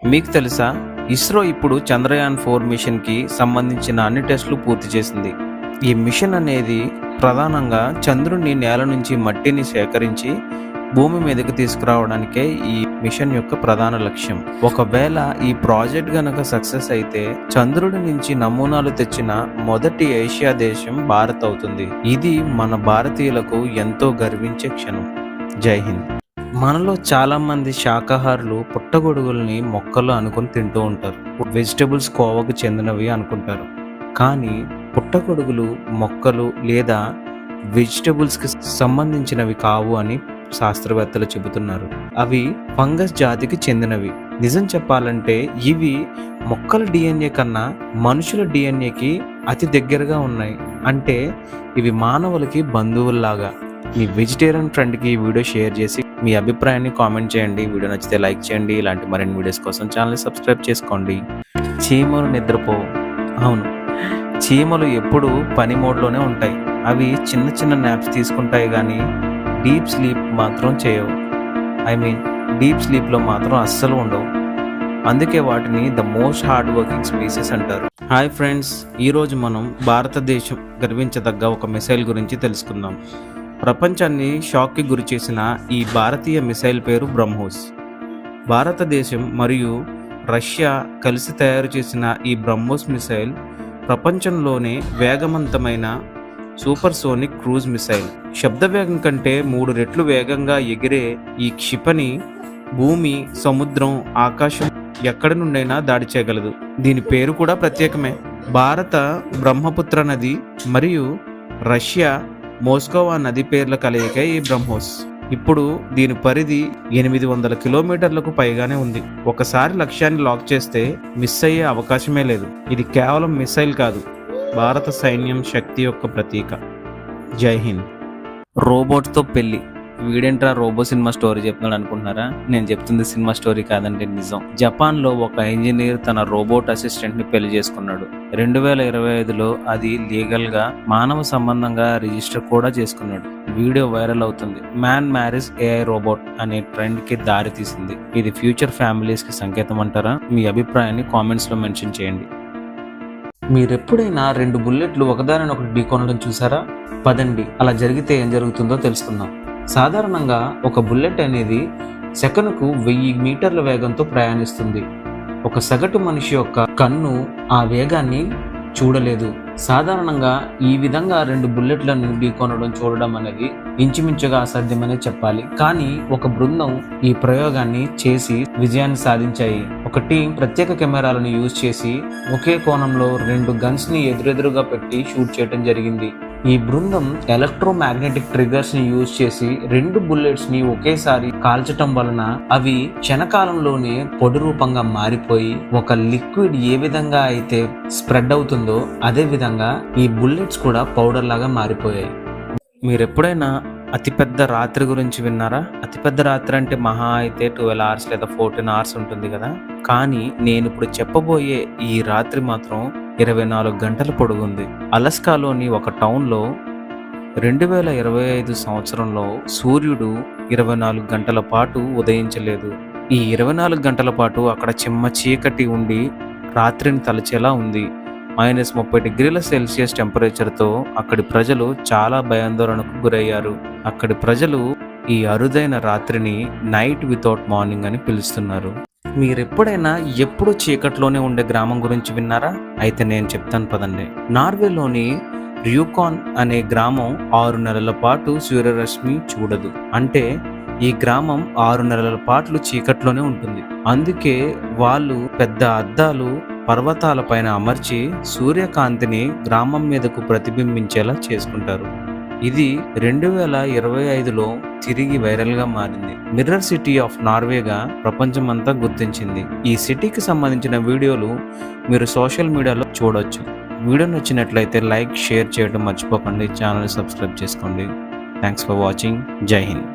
మీకు తెలుసా, ఇస్రో ఇప్పుడు చంద్రయాన్-4 మిషన్కి సంబంధించిన అన్ని టెస్టులు పూర్తి చేసింది. ఈ మిషన్ అనేది ప్రధానంగా చంద్రుని నేల నుంచి మట్టిని సేకరించి భూమి మీదకి తీసుకురావడానికే ఈ మిషన్ యొక్క ప్రధాన లక్ష్యం. ఒకవేళ ఈ ప్రాజెక్ట్ గనక సక్సెస్ అయితే చంద్రుడి నుంచి నమూనాలు తెచ్చిన మొదటి ఏషియా దేశం భారత్ అవుతుంది. ఇది మన భారతీయులకు ఎంతో గర్వించే క్షణం. జై హింద్. మనలో చాలా మంది శాకాహారులు పుట్టగొడుగుల్ని మొక్కలు అనుకుని తింటూ ఉంటారు. వెజిటబుల్స్ కోవకు చెందినవి అనుకుంటారు. కానీ పుట్టగొడుగులు మొక్కలు లేదా వెజిటబుల్స్కి సంబంధించినవి కావు అని శాస్త్రవేత్తలు చెబుతున్నారు. అవి ఫంగస్ జాతికి చెందినవి. నిజం చెప్పాలంటే ఇవి మొక్కల డిఎన్ఏ కన్నా మనుషుల డిఎన్ఏకి అతి దగ్గరగా ఉన్నాయి. అంటే ఇవి మానవులకి బంధువుల్లాగా. మీ వెజిటేరియన్ ఫ్రెండ్కి ఈ వీడియో షేర్ చేసి మీ అభిప్రాయాన్ని కామెంట్ చేయండి. వీడియో నచ్చితే లైక్ చేయండి. ఇలాంటి మరిన్ని వీడియోస్ కోసం ఛానల్ని సబ్స్క్రైబ్ చేసుకోండి. చీమలు నిద్రపో. అవును, చీమలు ఎప్పుడు పని మోడ్లోనే ఉంటాయి. అవి చిన్న చిన్న నాప్స్ తీసుకుంటాయి కానీ డీప్ స్లీప్ మాత్రం చేయవు. డీప్ స్లీప్లో మాత్రం అస్సలు ఉండవు. అందుకే వాటిని the most hard working species అంటారు. హాయ్ ఫ్రెండ్స్, ఈరోజు మనం భారతదేశం గర్వించదగ్గ ఒక మిసైల్ గురించి తెలుసుకుందాం. ప్రపంచాన్ని షాక్కి గురి చేసిన ఈ భారతీయ మిసైల్ పేరు బ్రహ్మోస్. భారతదేశం మరియు రష్యా కలిసి తయారు చేసిన ఈ బ్రహ్మోస్ మిసైల్ ప్రపంచంలోనే వేగవంతమైన సూపర్సోనిక్ క్రూజ్ మిసైల్. శబ్ద వేగం కంటే 3 రెట్లు వేగంగా ఎగిరే ఈ క్షిపణి భూమి, సముద్రం, ఆకాశం ఎక్కడి నుండైనా దాడి చేయగలదు. దీని పేరు కూడా ప్రత్యేకమే. భారత బ్రహ్మపుత్ర నది మరియు రష్యా మోస్కోవా నది పేర్ల కలయిక ఈ బ్రహ్మోస్. ఇప్పుడు దీని పరిధి 800 కిలోమీటర్లకు పైగానే ఉంది. ఒకసారి లక్ష్యాన్ని లాక్ చేస్తే మిస్ అయ్యే అవకాశమే లేదు. ఇది కేవలం మిసైల్ కాదు, భారత సైన్యం శక్తి యొక్క ప్రతీక. జై హింద్. రోబోట్తో పెళ్లి. వీడేంట్రా రోబో సినిమా స్టోరీ చెప్తున్నాడు అనుకుంటున్నారా? నేను చెప్తుంది సినిమా స్టోరీ కాదండి, నిజం. జపాన్లో ఒక ఇంజనీర్ తన రోబోట్ అసిస్టెంట్ని పెళ్లి చేసుకున్నాడు. 2025లో అది లీగల్గా మానవ సంబంధంగా రిజిస్టర్ కూడా చేసుకున్నాడు. వీడియో వైరల్ అవుతుంది. మ్యాన్ మ్యారేజ్ ఏఐ రోబోట్ అనే ట్రెండ్కి దారి తీసింది. ఇది ఫ్యూచర్ ఫ్యామిలీస్కి సంకేతం అంటారా? మీ అభిప్రాయాన్ని కామెంట్స్లో మెన్షన్ చేయండి. మీరెప్పుడైనా 2 బుల్లెట్లు ఒకదానినొకటి ఢీకొనడం చూసారా? పదండి, అలా జరిగితే ఏం జరుగుతుందో తెలుసుకుందాం. సాధారణంగా ఒక బుల్లెట్ అనేది సెకనుకు 1000 మీటర్ల వేగంతో ప్రయాణిస్తుంది. ఒక సగటు మనిషి యొక్క కన్ను ఆ వేగాన్ని చూడలేదు. సాధారణంగా ఈ విధంగా 2 బుల్లెట్లను ఢీకొనడం చూడడం అనేది ఇంచుమించుగా అసాధ్యమనే చెప్పాలి. కానీ ఒక బృందం ఈ ప్రయోగాన్ని చేసి విజయాన్ని సాధించాయి. ఒక టీం ప్రత్యేక కెమెరాలను యూజ్ చేసి ఒకే కోణంలో 2 గన్స్ ని ఎదురెదురుగా పెట్టి షూట్ చేయడం జరిగింది. ఈ బృందం ఎలక్ట్రోమాగ్నెటిక్ ట్రిగర్స్ ని యూజ్ చేసి 2 బుల్లెట్స్ ని ఒకేసారి కాల్చటం వలన అవి క్షణకాలంలోనే పొడి రూపంగా మారిపోయి ఒక లిక్విడ్ ఏ విధంగా అయితే స్ప్రెడ్ అవుతుందో అదే విధంగా ఈ బుల్లెట్స్ కూడా పౌడర్ లాగా మారిపోయాయి. మీరెప్పుడైనా అతిపెద్ద రాత్రి గురించి విన్నారా? అతిపెద్ద రాత్రి అంటే మహా అయితే 12 hours లేదా 14 hours ఉంటుంది కదా. కానీ నేను ఇప్పుడు చెప్పబోయే ఈ రాత్రి మాత్రం 24 గంటల పొడుగుంది. అలస్కాలోని ఒక టౌన్లో 2025 సంవత్సరంలో సూర్యుడు 24 గంటల పాటు ఉదయించలేదు. ఈ 24 గంటల పాటు అక్కడ చిమ్మ చీకటి ఉండి రాత్రిని తలచేలా ఉంది. -30°C టెంపరేచర్తో అక్కడి ప్రజలు చాలా భయాందోళనకు గురయ్యారు. అక్కడి ప్రజలు ఈ అరుదైన రాత్రిని నైట్ వితౌట్ మార్నింగ్ అని పిలుస్తున్నారు. మీరెప్పుడైనా ఎప్పుడు చీకట్లోనే ఉండే గ్రామం గురించి విన్నారా? అయితే నేను చెప్తాను పదండి. నార్వేలోని ర్యూకాన్ అనే గ్రామం 6 నెలల పాటు సూర్యరశ్మి చూడదు. అంటే ఈ గ్రామం 6 నెలల పాటు చీకట్లోనే ఉంటుంది. అందుకే వాళ్ళు పెద్ద అద్దాలు పర్వతాల పైన అమర్చి సూర్యకాంతిని గ్రామం మీదకు ప్రతిబింబించేలా చేసుకుంటారు. ఇది 2025లో తిరిగి వైరల్గా మారింది. మిర్రర్ సిటీ ఆఫ్ నార్వేగా ప్రపంచమంతా గుర్తించింది. ఈ సిటీకి సంబంధించిన వీడియోలు మీరు సోషల్ మీడియాలో చూడొచ్చు. వీడియో నచ్చినట్లయితే లైక్, షేర్ చేయడం మర్చిపోకండి. ఛానల్ సబ్స్క్రైబ్ చేసుకోండి. Thanks for watching. జై హింద్.